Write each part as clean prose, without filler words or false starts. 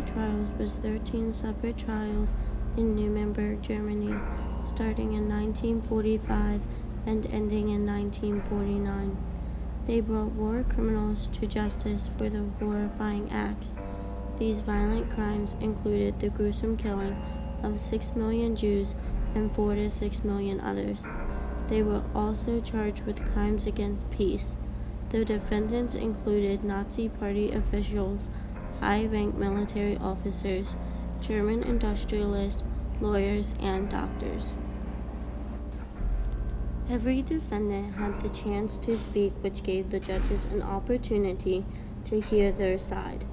Nuremberg trials was 13 separate trials in Nuremberg, Germany, starting in 1945 and ending in 1949. They brought war criminals to justice for their horrifying acts. These violent crimes included the gruesome killing of 6 million Jews and 4 to 6 million others. They were also charged with crimes against peace. The defendants included Nazi Party officials, high-ranked military officers, German industrialists, lawyers, and doctors. Every defendant had the chance to speak, which gave the judges an opportunity to hear their side.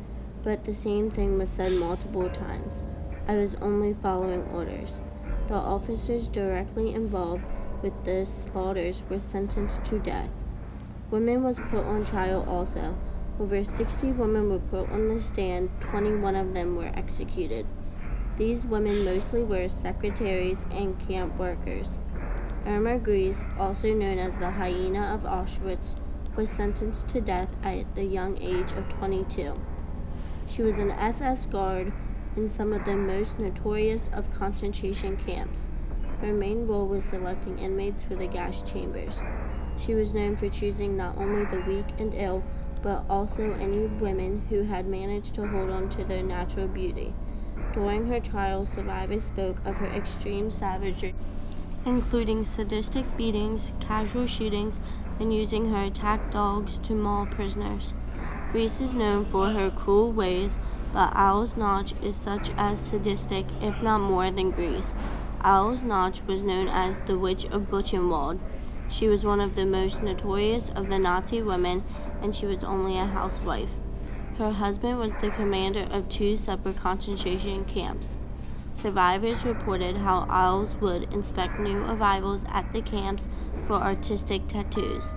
But the same thing was said multiple times. I was only following orders. The officers directly involved with the slaughters were sentenced to death. Women was put on trial also. Over 60 women were put on the stand, 21 of them were executed. These women mostly were secretaries and camp workers. Irma Gries, also known as the hyena of Auschwitz, was sentenced to death at the young age of 22. She was an SS guard in some of the most notorious of concentration camps. Her main role was selecting inmates for the gas chambers. She was known for choosing not only the weak and ill, but also any women who had managed to hold on to their natural beauty. During her trial, survivors spoke of her extreme savagery, including sadistic beatings, casual shootings, and using her attack dogs to maul prisoners. Greece is known for her cruel ways, but Owl's Notch is such as sadistic, if not more than Greece. Owl's Notch was known as the Witch of Buchenwald. She was one of the most notorious of the Nazi women, and she was only a housewife. Her husband was the commander of 2 separate concentration camps. Survivors reported how owls would inspect new arrivals at the camps for artistic tattoos.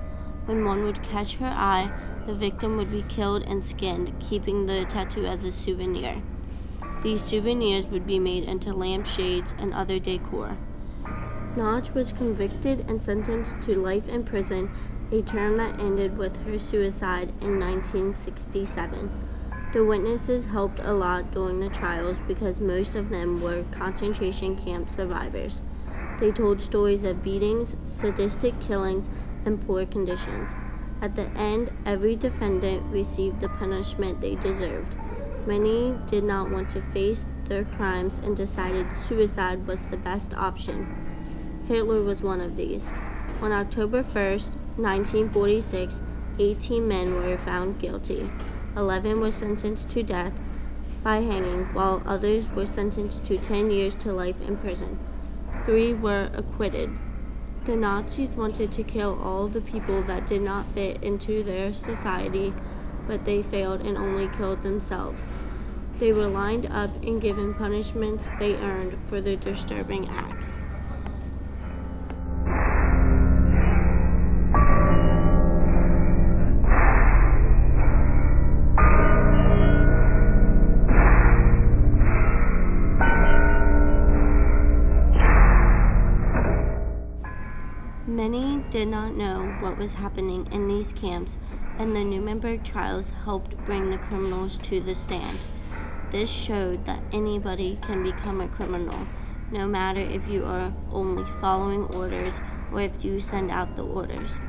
When one would catch her eye, the victim would be killed and skinned, keeping the tattoo as a souvenir. These souvenirs would be made into lampshades and other decor. Notch was convicted and sentenced to life in prison, a term that ended with her suicide in 1967. The witnesses helped a lot during the trials because most of them were concentration camp survivors. They told stories of beatings, sadistic killings, and poor conditions. At the end, every defendant received the punishment they deserved. Many did not want to face their crimes and decided suicide was the best option. Hitler was one of these. On October 1st, 1946, 18 men were found guilty. 11 were sentenced to death by hanging, while others were sentenced to 10 years to life in prison. 3 were acquitted. The Nazis wanted to kill all the people that did not fit into their society, but they failed and only killed themselves. They were lined up and given punishments they earned for their disturbing acts. Many did not know what was happening in these camps, and the Nuremberg trials helped bring the criminals to the stand. This showed that anybody can become a criminal, no matter if you are only following orders or if you send out the orders.